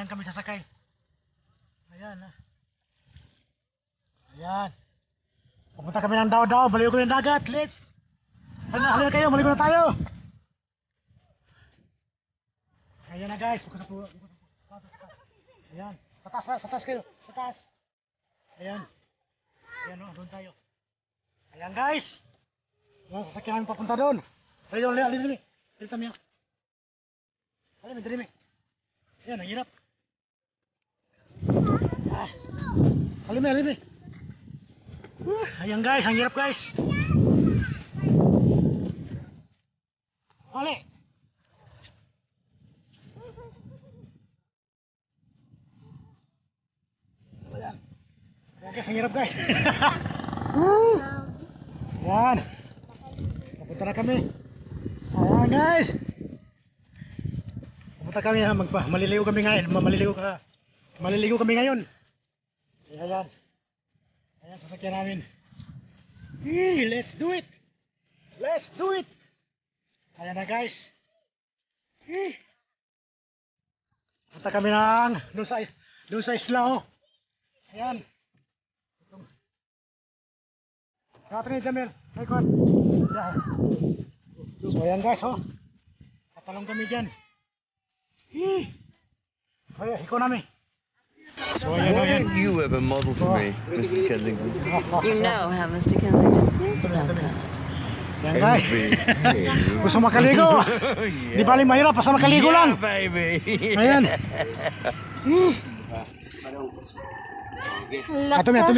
Diyan kami sasakay. Ayan. Ayan. Pupunta kami ng daw-daw. Maligo ng dagat. Let's. Halina kayo. Maligo na tayo. Ayan na guys. Ayan. Sa taas kayo. Sa taas. Ayan. Ayan o. Doon tayo. Ayan guys. Ayan. Sasakyan namin papunta doon. Halina dali. Halina kami. Halina dali. Ayan. Ang hirap. Halime. Ayan guys, ang hirap guys. Hali. Ayan. Ayan guys, ang hirap guys. Ayan. Papunta na kami. Ayan guys. Papunta kami ha, maliligo kami ngayon. Maliligo kami ngayon. Ayan. Ayan, sasakyan namin. Hey, let's do it. Let's do it. Ayan na guys. Hey. Punta kami ng doon sa isla oh. Ayan. Kata ni Jamil. Hey, kon. So ayan guys oh. Tatalong kami dyan. Hey. Ayan, ikaw namin. So ayan. You have a model for me, Mrs. Kensington. You know how Mr. Kensington feels about that. Yan guys. Gusto makaligo. Di bali mahirap, basta makaligo lang. Baby. Ayan. Atumi.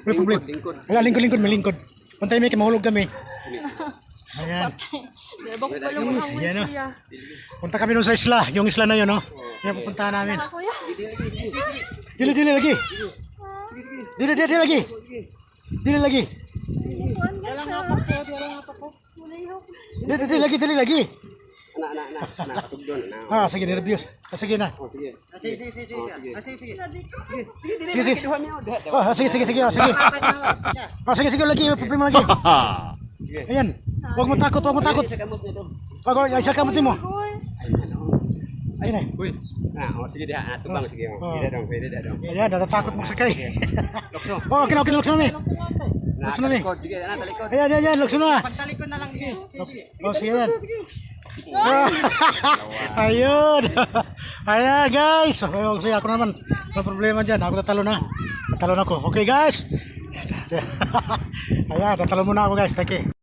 Wala problem. Wala, lingkod, may lingkod. Pantay may mahulog kami. Ayan. Ayan o. Punta kami doon sa isla. Yung isla na yun o. Yan pupuntahan namin. Dili lagi. Dili lagi. Dili lagi. Ah, sige, nervyos. Sige na. Sige lagi, problema lagi. Ayan. Huwag mo takot. Ay, isa kamot mo. Ayun eh. Uy. Sige dia, tumbang sige. Pwede dong. Ayan, natatakot mo sakay. Lokso. Oh, okay, lukso na. Ayan, lukso na. Pagtalikod na lang sige. Oh, sige yan. Ayun. Ayan, guys. Sige, ako naman. Walang problema dyan. Ako tatalo na. Tatalo ako. Okay, guys. Ayan, tatalo muna ako, guys. Thank you.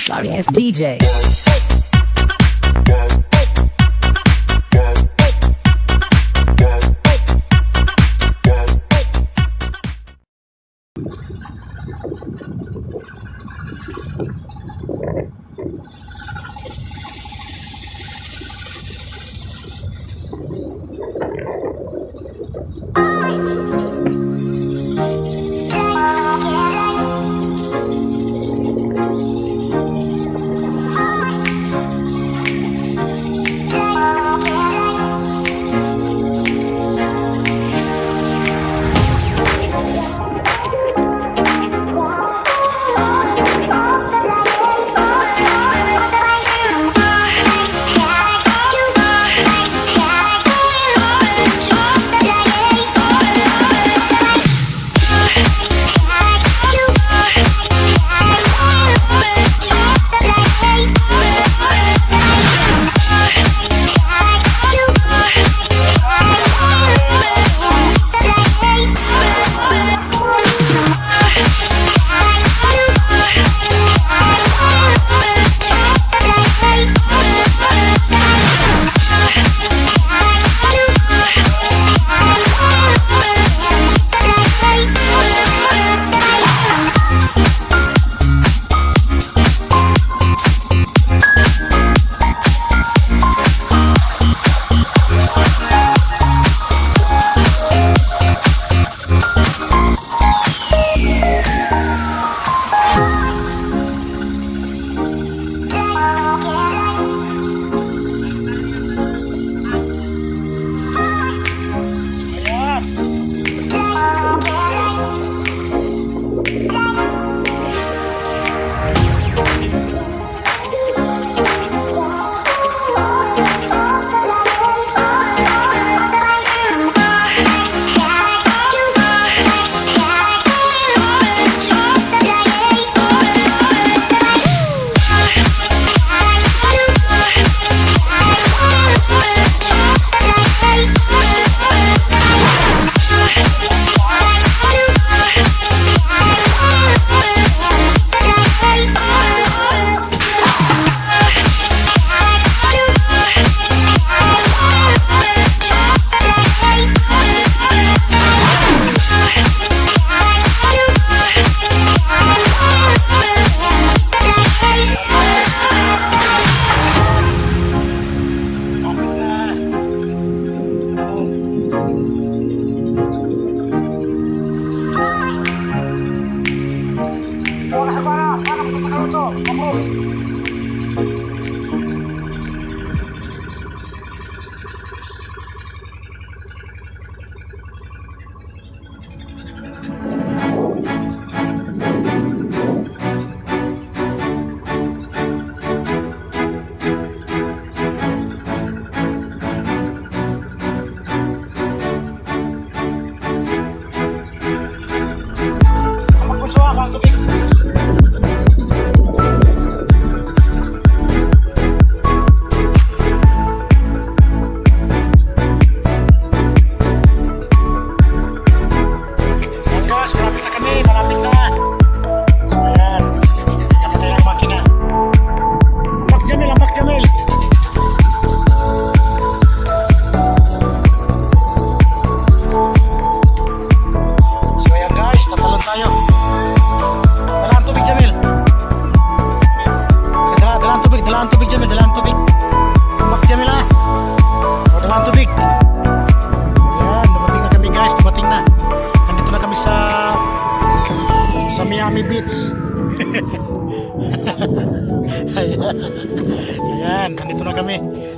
Sorry, it's DJ.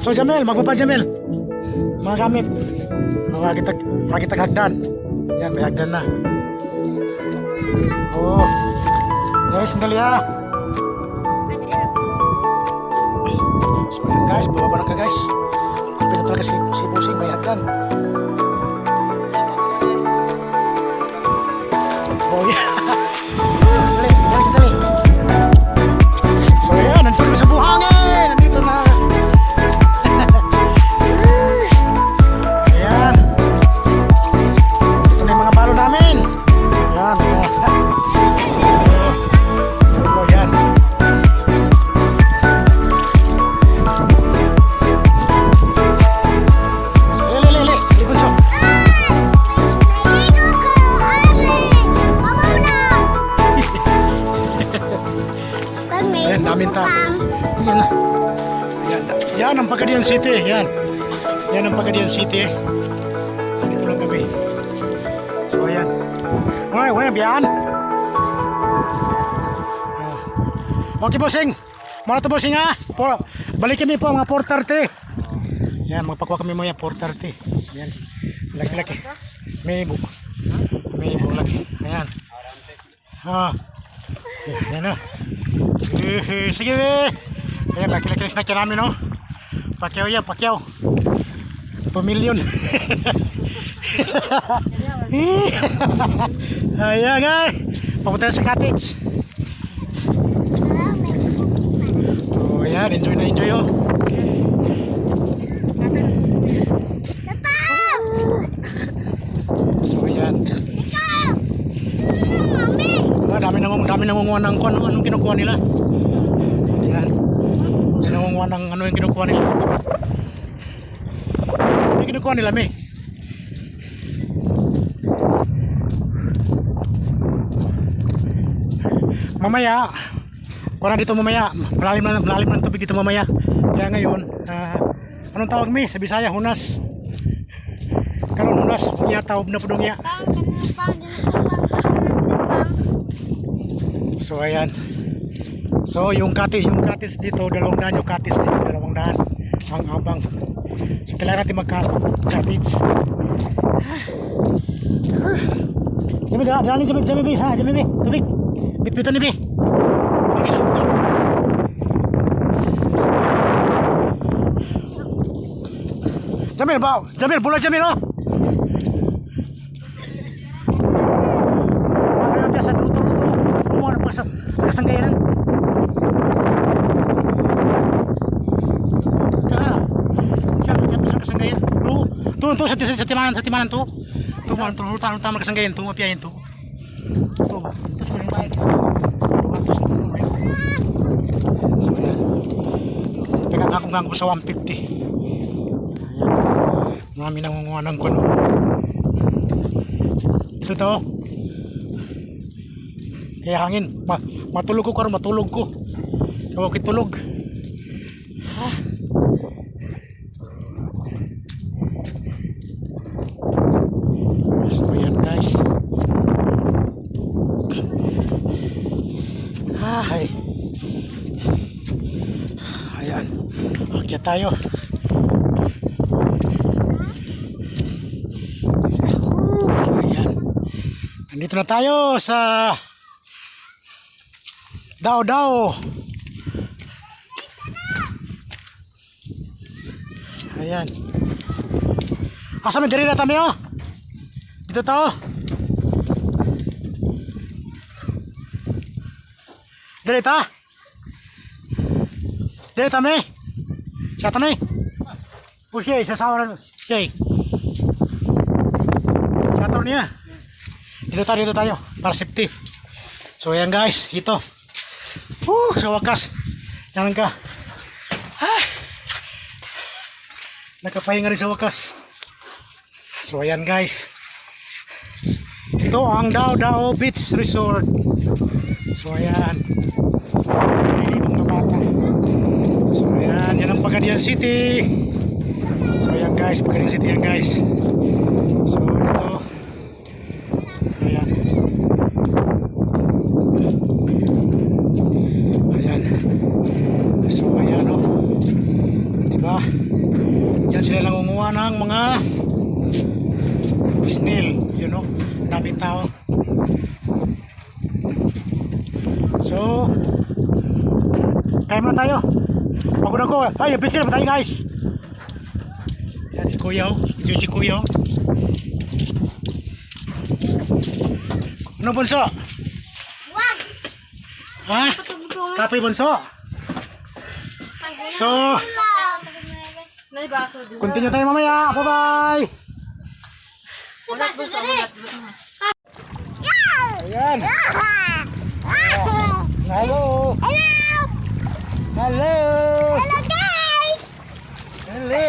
So Jamel, magbaba Jamel. Mga gamit. Lagi hagdan. Yan, may hagdan na. Oh. Dari sandali ha. So yan guys, bababa na ka guys. Kumpita talaga si Busing, may hagdan. Oh yeah. Dali. So yan, nandito kami sa buhangin. Nandito na. Ayan. Ito na yung mga balo namin. Ayan. Oh, yan. Lili. Bunso. Ayan, namin ta. Yan na. Yan ang Pagadian City. Yan ang Pagadian City. Dito lang kami. So ayan. Wala biyan. Okay bossing. Mara to bossing ha. Balik kami po mga 4:30. Yan, magpakuha kami mga 4:30. Yan. Laki. May ibo laki. Ayan. Yan na. Sige be. Ayan, laki-laki na snack namin no. Pakyaw. 2 million. Ayan guys. Papunta na sa cottage. Oh yan, enjoy oh. So ayan. Dami nangunguha ng anong kinukuha nila. Yan. Nangunguha ng ano yung kinukuha nila. Ano yung kinukuha nila, May? Mamaya, kuha na dito mamaya. Malalim na tubig dito mamaya. Kaya ngayon, anong tawag, May? Sa Bisaya, hunas. Karon hunas, niya tawag na pudong niya. So ayan. So yung cottage dito, 200 yung cottage dito, 200 ang abang. So kailangan natin mag-cottage. Jami, tubig. Bitbitan ni Bi. Ang isuka. Jamil, bola Jamil oh. Ano yung biasa luto. Kumuha na kasanggayanan. Sa kasanggayan. Tuh sa timanan tuh. Tuh tama kasanggayan tuh, mapiyahin tuh. Tuh sulit sa. So yan. Pinagkakong ko sa 150. Ayan. Marami nangunguha ng kuno. Ito to. Kaya hangin. Matulog ko. Kaya kitulog. So yan guys. Ay. Ayan. Akyat tayo. Ayan. Nandito na tayo sa Dao. Ayan. Asa may diri na kami oh. Dito to. Diri ta. Diri ta me. Siya to ni. Siya sasawa na. Siya to niya. Dito tayo. Para safety. So ayan guys. Ito. Sa wakas. Yan ka. Nakapahinga rin sa wakas. So ayan guys. Ito ang Dao Beach Resort. So ayan. Mga bata. So ayan. Yan ang Pagadian City. So ayan guys. Pagadian City yan guys. So ito. Ayan. Ayan. So ayan o. Diba? Diyan sila nangunguha ng mga snail, you know, daming tao. So, kaya muna tayo. Pagod ako. Ay, yung pencil pa tayo guys. Yan si Kuya oh. Ito si Kuya oh. Ano bunso? Wag! Ha? Kape bunso? So, continue tayo mamaya. Bye-bye! Ayan. Hello! Hello! Hello guys! Hello!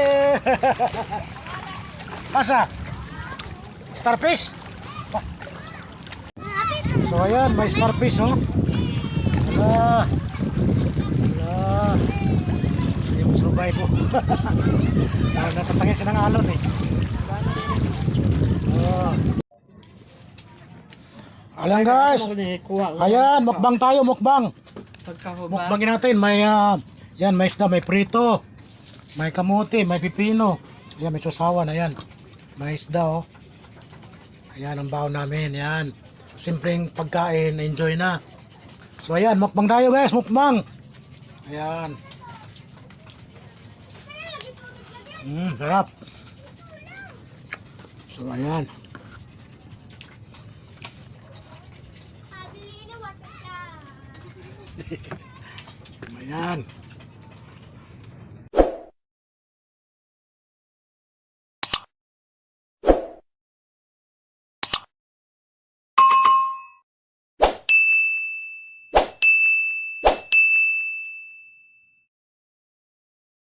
Masa? Starfish? So ayan, may starfish oh. Hala. Hala. Sige mo survive po. Natatangin siya ng alon eh. Alam guys. Ayan, mukbang tayo, mukbang. Mukbangin natin, may yan, may isda, may prito. May kamote, may pipino. Ayan, may sasawan, ayan. May isda oh. Ayan ang baon namin, yan. Simpleng pagkain, enjoy na. So ayan, mukbang tayo guys, mukbang. Ayan. Sarap. So ayan. Ayan.